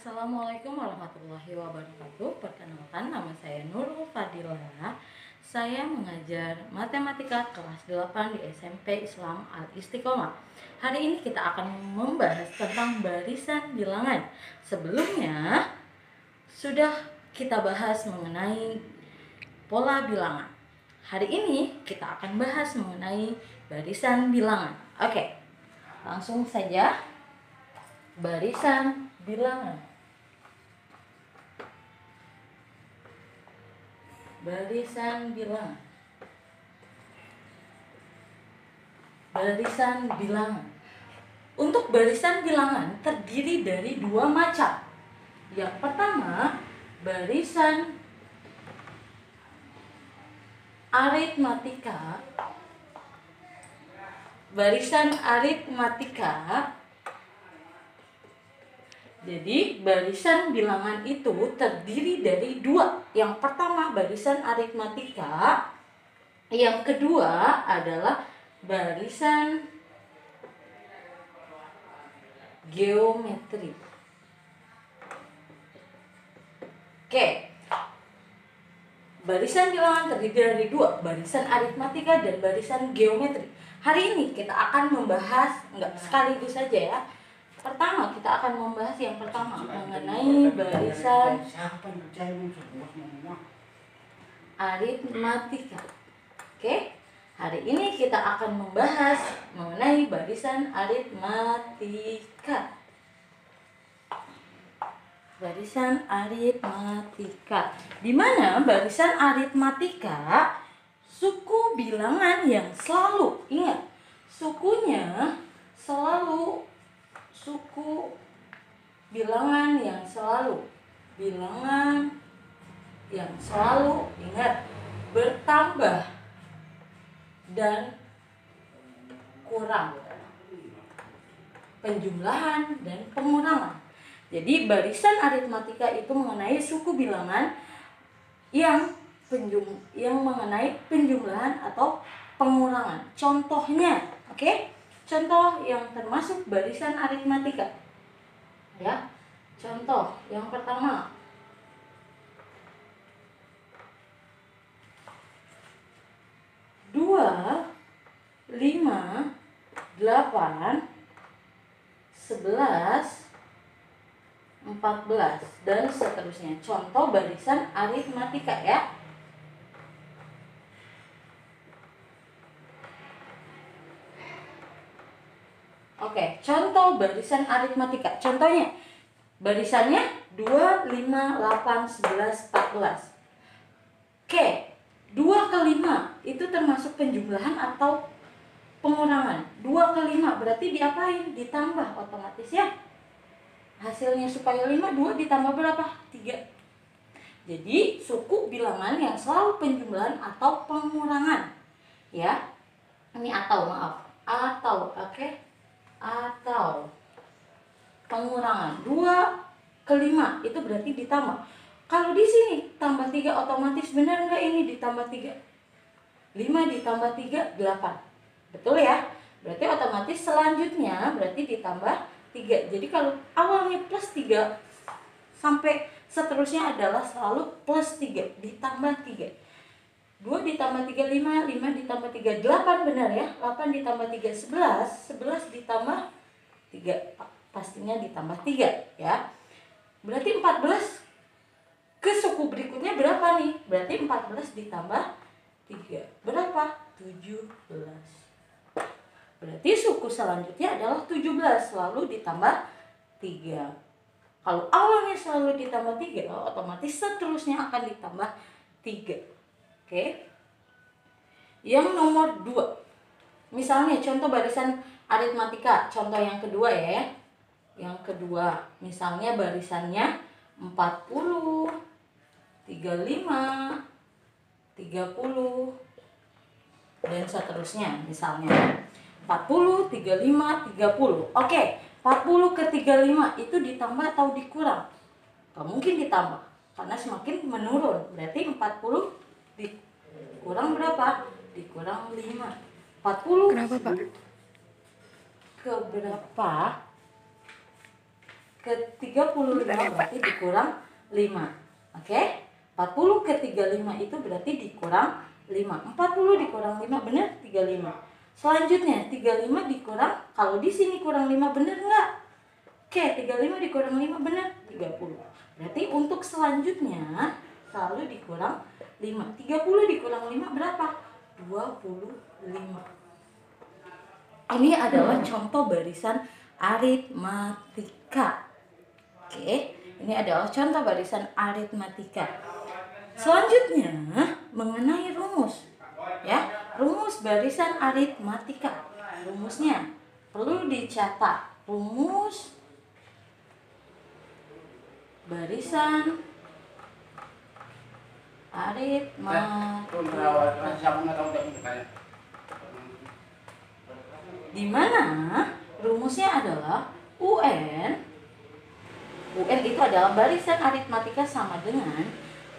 Assalamualaikum warahmatullahi wabarakatuh. Perkenalkan, nama saya Nurul Fadilah. Saya mengajar matematika kelas 8 di SMP Islam Al-Istiqomah. Hari ini kita akan membahas tentang barisan bilangan. Sebelumnya sudah kita bahas mengenai pola bilangan. Hari ini kita akan bahas mengenai barisan bilangan. Oke, langsung saja. Barisan bilangan. Barisan bilangan. Barisan bilangan. Untuk barisan bilangan terdiri dari dua macam. Yang pertama, barisan aritmatika. Barisan aritmatika. Jadi barisan bilangan itu terdiri dari dua. Yang pertama barisan aritmatika, yang kedua adalah barisan geometri. Oke, barisan bilangan terdiri dari dua, barisan aritmatika dan barisan geometri. Hari ini kita akan membahas, sekaligus saja ya. Pertama, kita akan membahas yang pertama mengenai barisan aritmatika. Oke, hari ini kita akan membahas mengenai barisan aritmatika. Barisan aritmatika. Di mana barisan aritmatika suku bilangan yang selalu, ingat, sukunya selalu suku bilangan yang selalu, bilangan yang selalu, ingat, bertambah dan kurang, penjumlahan dan pengurangan. Jadi barisan aritmatika itu mengenai suku bilangan yang mengenai penjumlahan atau pengurangan. Contohnya, oke? Contoh yang termasuk barisan aritmatika. Ya. Contoh yang pertama. 2, 5, 8, 11, 14 dan seterusnya. Contoh barisan aritmatika ya. Oke, contoh barisan aritmatika. Contohnya, barisannya 2, 5, 8, 11, 14. Oke, 2 ke 5 itu termasuk penjumlahan atau pengurangan. 2 ke 5 berarti diapain? Ditambah otomatis ya. Hasilnya supaya 5, 2 ditambah berapa? 3. Jadi, suku bilangan yang selalu penjumlahan atau pengurangan. Ya. Ini atau, maaf. Atau, oke. Atau pengurangan 2 ke 5 itu berarti ditambah. Kalau di sini tambah 3 otomatis benar nggak ini ditambah 3? 5 ditambah 3 8. Betul ya? Berarti otomatis selanjutnya berarti ditambah 3. Jadi kalau awalnya plus 3 sampai seterusnya adalah selalu plus 3 ditambah 3. 2 ditambah 3 5, 5 ditambah 3 8, benar ya? 8 ditambah 3 11, 11 ditambah 3 pastinya ditambah 3 ya. Berarti 14 ke suku berikutnya berapa nih? Berarti 14 ditambah 3 berapa? 17. Berarti suku selanjutnya adalah 17 lalu ditambah 3. Kalau awalnya selalu ditambah 3, otomatis seterusnya akan ditambah 3. Oke. Yang nomor 2. Misalnya contoh barisan aritmatika, contoh yang kedua ya. Yang kedua, misalnya barisannya 40, 35, 30 dan seterusnya. Misalnya 40, 35, 30. Oke, 40 ke 35 itu ditambah atau dikurang? Gak mungkin ditambah karena semakin menurun. Berarti 40 dikurang berapa? Dikurang 5. 40 Kenapa, Pak? ke berapa? ke 35 berarti dikurang 5. Oke? 40 ke 35 itu berarti dikurang 5. 40 dikurang 5 benar 35. Selanjutnya 35 dikurang, kalau di sini kurang 5 benar enggak? Oke, 35 dikurang 5 benar 30. Berarti untuk selanjutnya selalu dikurang 5. 30 dikurang 5 berapa? 25. Ini adalah contoh barisan aritmatika. Oke, ini adalah contoh barisan aritmatika. Selanjutnya mengenai rumus. Ya, rumus barisan aritmatika. Rumusnya perlu dicatat. Rumus barisan aritmatika. Di mana rumusnya adalah UN itu adalah barisan aritmatika sama dengan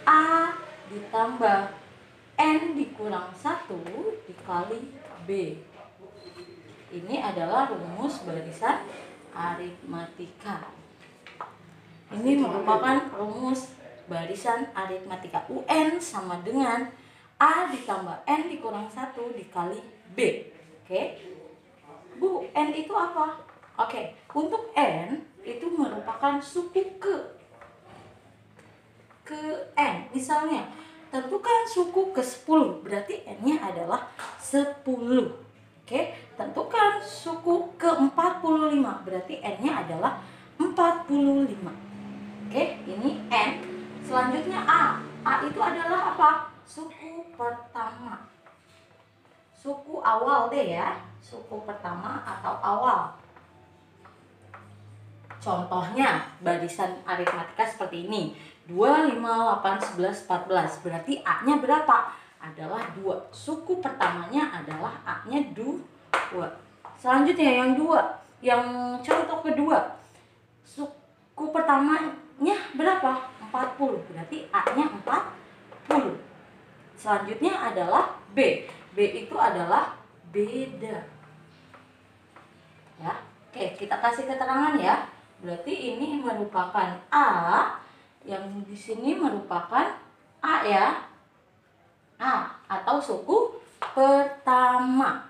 A ditambah N dikurang 1 dikali B. Ini adalah rumus barisan aritmatika. Ini merupakan rumus barisan aritmatika. UN sama dengan A ditambah N dikurang 1 dikali B. Oke. Bu, N itu apa? Oke, untuk N itu merupakan suku ke N. Misalnya, tentukan suku ke 10, berarti N-nya adalah 10. Oke, tentukan suku ke 45, berarti N-nya adalah 45. Oke, ini N. Selanjutnya A. A itu adalah apa? Suku pertama. Suku awal deh ya. Suku pertama atau awal. Contohnya barisan aritmatika seperti ini. 2, 5, 8, 11, 14. Berarti A-nya berapa? Adalah 2. Suku pertamanya adalah A-nya 2. Selanjutnya yang 2. Yang contoh kedua. Suku pertamanya berapa? 40. Berarti A-nya 40. Selanjutnya adalah B. B itu adalah beda. Ya. Oke, kita kasih keterangan ya. Berarti ini merupakan A, yang di sini merupakan A ya. A atau suku pertama.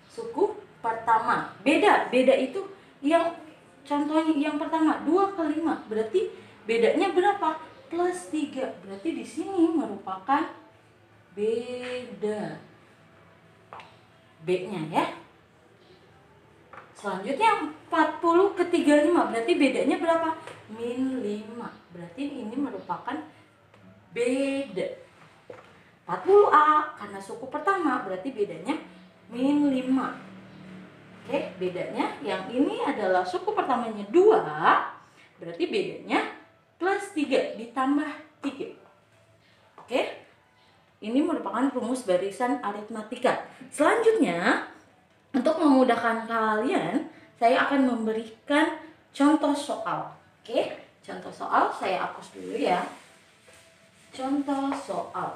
Suku pertama. Beda. Beda itu yang contohnya yang pertama 2 ke 5. Berarti bedanya berapa? Plus 3. Berarti di sini merupakan beda. B-nya ya. Selanjutnya 40 ke 35. Berarti bedanya berapa? Min 5. Berarti ini merupakan beda. 40A karena suku pertama, berarti bedanya min 5. Oke, bedanya yang ini adalah suku pertamanya 2, berarti bedanya plus 3 ditambah 3. Oke, ini merupakan rumus barisan aritmatika. Selanjutnya, untuk memudahkan kalian, saya akan memberikan contoh soal. Oke, contoh soal saya hapus dulu ya. Contoh soal.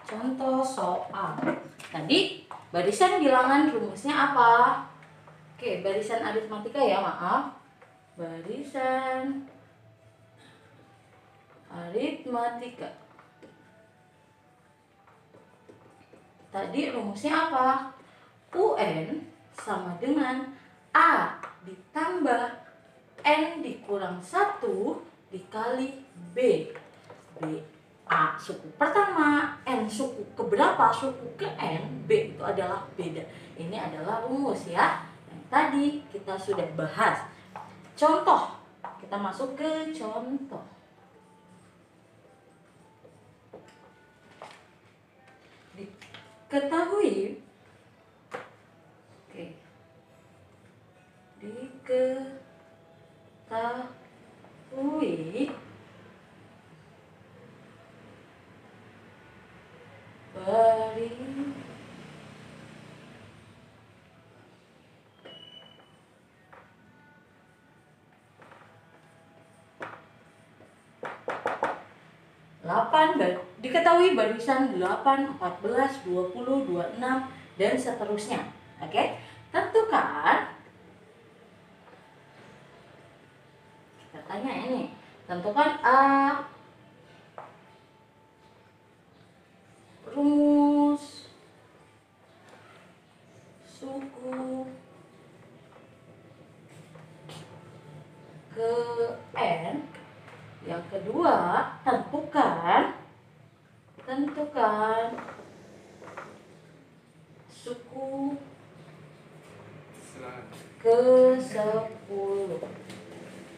Contoh soal. Tadi barisan bilangan rumusnya apa? Oke, barisan aritmatika ya, maaf. Barisan aritmatika. Tadi rumusnya apa? UN sama dengan A ditambah N dikurang 1 dikali B. B A suku pertama, N suku keberapa? Suku ke N, B itu adalah beda. Ini adalah rumus ya. Yang tadi kita sudah bahas. Contoh, kita masuk ke contoh. Diketahui, oke, diketahui diketahui barisan 8, 14, 20, 26 dan seterusnya. Oke, tentukan, kita tanya ini, tentukan A, rumus suku ke N. Yang kedua, tentukan suku ke 10.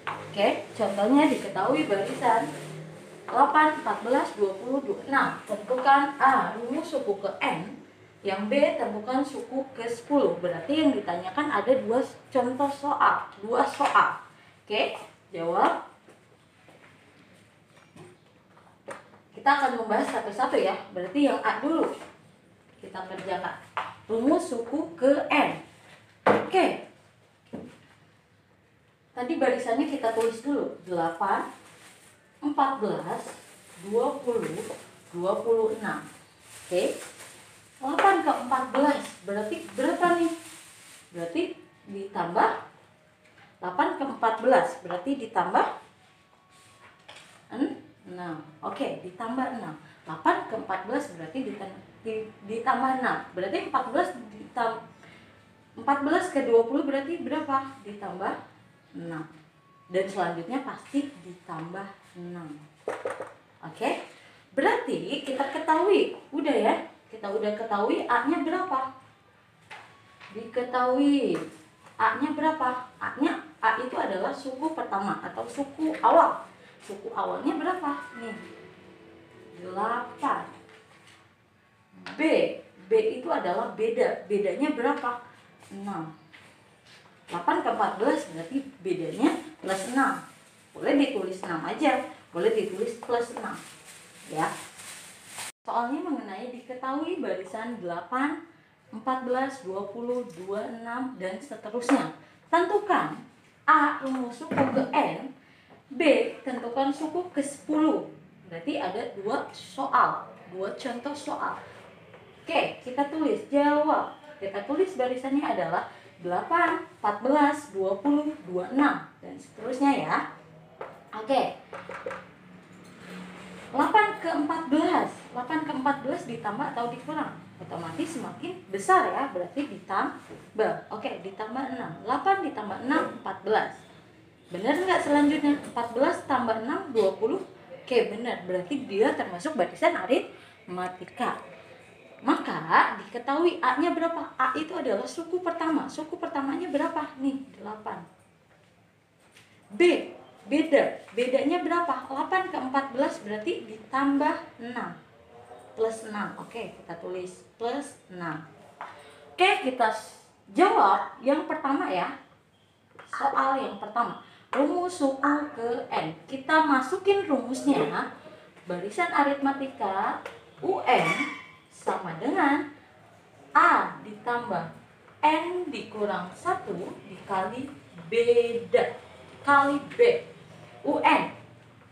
Oke, contohnya diketahui barisan 8, 14, 20, 26. Tentukan A, rumus suku ke N. Yang B, tentukan suku ke 10. Berarti yang ditanyakan ada dua soal. Oke, jawab. Kita akan membahas satu-satu ya. Berarti yang A dulu kita kerjakan. Rumus suku ke N. Oke. Tadi barisannya kita tulis dulu. 8, 14, 20, 26. Oke. 8 ke 14 berarti berapa nih? Berarti ditambah 8 ke 14 berarti ditambah 6. Oke, ditambah 6. 8 ke 14 berarti ditambah 6. Berarti 14 ke 20 berarti berapa? Ditambah 6. Dan selanjutnya pasti ditambah 6. Oke? Berarti kita ketahui, udah ya? Kita udah ketahui A-nya berapa? Diketahui A-nya berapa? A itu adalah suku pertama atau suku awal. Suku awalnya berapa? Nih, 8. B itu adalah bedanya berapa? 6. 8 ke 14 berarti bedanya plus 6. Boleh ditulis 6 aja, boleh ditulis plus 6 ya. Soalnya mengenai diketahui barisan 8, 14, 20, 26 dan seterusnya. Tentukan A, rumus suku ke N. B, tentukan suku ke 10. Berarti ada dua contoh soal. Oke, kita tulis jawab. Kita tulis barisannya adalah 8, 14, 20, 26 dan seterusnya ya. Oke. 8 ke 14 ditambah atau dikurang? Otomatis semakin besar ya, berarti ditambah. Oke, ditambah 6. 8 ditambah 6, 14. Benar nggak selanjutnya? 14 tambah 6, 20. Oke, benar. Berarti dia termasuk barisan aritmatika. Maka diketahui A-nya berapa? A itu adalah suku pertama. Suku pertamanya berapa? Nih, 8. B, bedanya berapa? 8 ke 14 berarti ditambah 6 plus 6. Oke, kita tulis plus 6. Oke, kita jawab yang pertama ya. Soal yang pertama, rumus suku ke N. Kita masukin rumusnya. Barisan aritmatika UN sama dengan A ditambah N dikurang 1 dikali beda kali B. UN,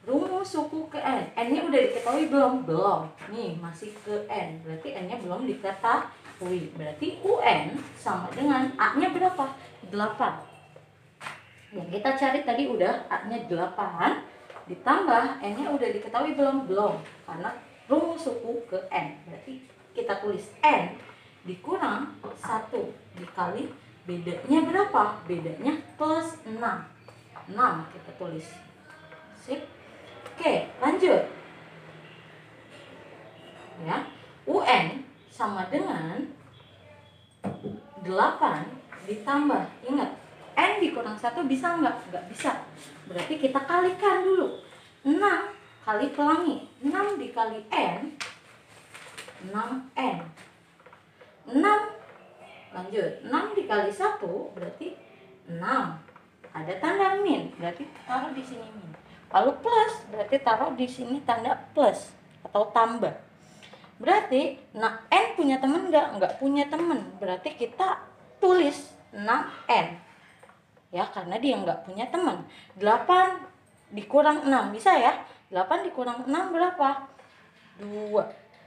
rumus suku ke N. N-nya udah diketahui belum? Belum. Nih, masih ke N. Berarti N-nya belum diketahui. Berarti UN sama dengan A-nya berapa? 8. Yang kita cari tadi udah A-nya 8. Ditambah N-nya udah diketahui belum? Belum. Karena rumus suku ke N. Berarti kita tulis N dikurang 1 dikali bedanya berapa? Bedanya plus 6. 6 kita tulis. Sip. Oke, lanjut. Ya. UN sama dengan 8 ditambah. Ingat, N dikurang 1 bisa nggak? Nggak bisa. Berarti kita kalikan dulu. 6 kali pelangi. 6 dikali N, 6N. 6, lanjut. 6 dikali 1 berarti 6. Ada tanda min, berarti taruh di sini min. Kalau plus, berarti taruh di sini tanda plus atau tambah. Berarti, N punya teman nggak? Nggak punya teman. Berarti kita tulis 6N. Ya, karena dia nggak punya teman. 8 dikurang 6, bisa ya? 8 dikurang 6 berapa? 2.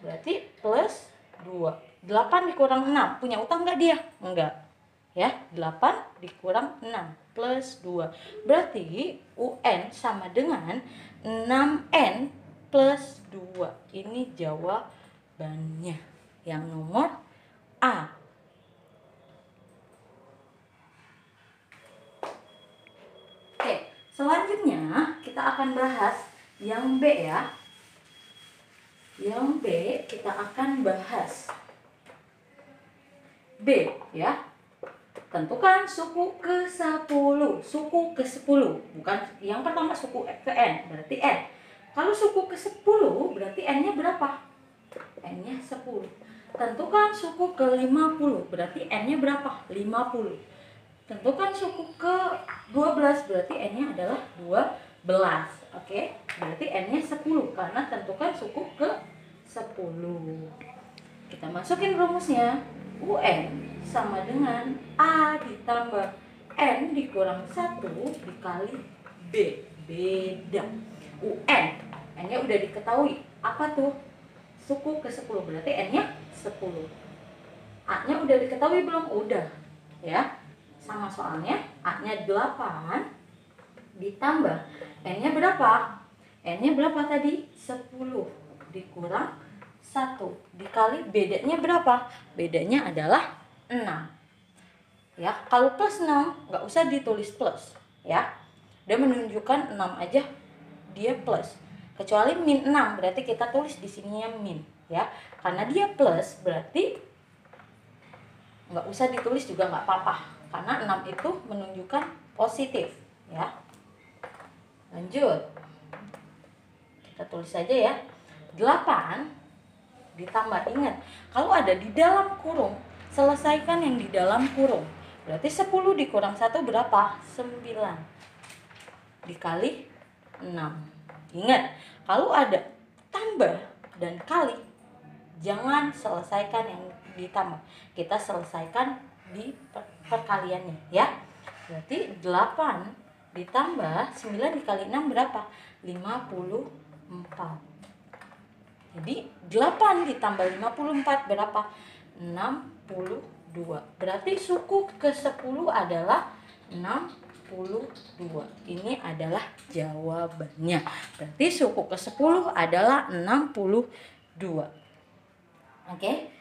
Berarti plus 2. 8 dikurang 6. Punya utang nggak dia? Enggak. Ya, 8 dikurang 6 plus 2. Berarti UN sama dengan 6N plus 2. Ini jawabannya. Yang nomor A. Oke, selanjutnya kita akan bahas yang B ya. Yang B kita akan bahas B ya. Tentukan suku ke-10. Suku ke-10. Bukan yang pertama suku ke N, berarti N. Kalau suku ke-10 berarti N-nya berapa? N-nya 10. Tentukan suku ke-50, berarti N-nya berapa? 50. Tentukan suku ke-12, berarti N-nya adalah 12. Oke, berarti N-nya 10 karena tentukan suku ke-10. Kita masukin rumusnya. UN sama dengan A ditambah N dikurang 1 dikali B. Beda. UN, N-nya udah diketahui. Apa tuh? Suku ke-10, berarti N-nya 10. A-nya udah diketahui belum? Udah. Ya. Sama soalnya A-nya 8 ditambah N-nya berapa? N-nya berapa tadi? 10 dikurang 1 dikali bedanya berapa? Bedanya adalah 6. Ya, kalau plus 6 nggak usah ditulis plus ya. Dia menunjukkan 6 aja dia plus. Kecuali min 6 berarti kita tulis di sininya min ya. Karena dia plus berarti nggak usah ditulis juga nggak apa-apa. Karena 6 itu menunjukkan positif ya. Lanjut. Kita tulis saja ya. 8 ditambah, ingat kalau ada di dalam kurung selesaikan yang di dalam kurung. Berarti 10 dikurang 1 berapa? 9 dikali 6. Ingat kalau ada tambah dan kali jangan selesaikan yang ditambah, kita selesaikan di perkaliannya ya. Berarti 8 ditambah 9 dikali 6 berapa? 54. Jadi 8 ditambah 54 berapa? 62. Berarti suku ke-10 adalah 62. Ini adalah jawabannya. Berarti suku ke-10 adalah 62. Oke.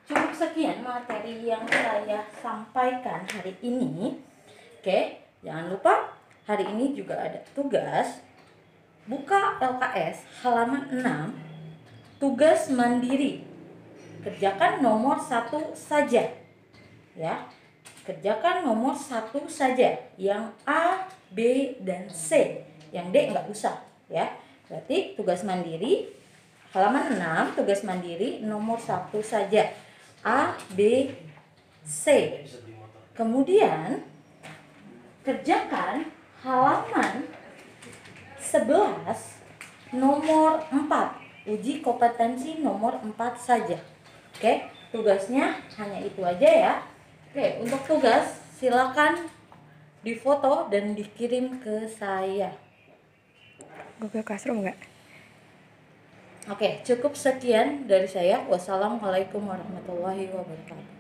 Cukup sekian materi yang saya sampaikan hari ini. Oke, jangan lupa hari ini juga ada tugas. Buka LKS halaman 6, tugas mandiri. Kerjakan nomor 1 saja. Ya. Kerjakan nomor 1 saja. Yang A, B, dan C. Yang D enggak usah, ya. Berarti tugas mandiri halaman 6, tugas mandiri nomor 1 saja. A, B, C. Kemudian kerjakan halaman 11 nomor 4. Uji kompetensi nomor 4 saja. Oke, tugasnya hanya itu aja ya. Oke, untuk tugas silakan difoto dan dikirim ke saya. Google Classroom enggak? Oke, cukup sekian dari saya. Wassalamualaikum warahmatullahi wabarakatuh.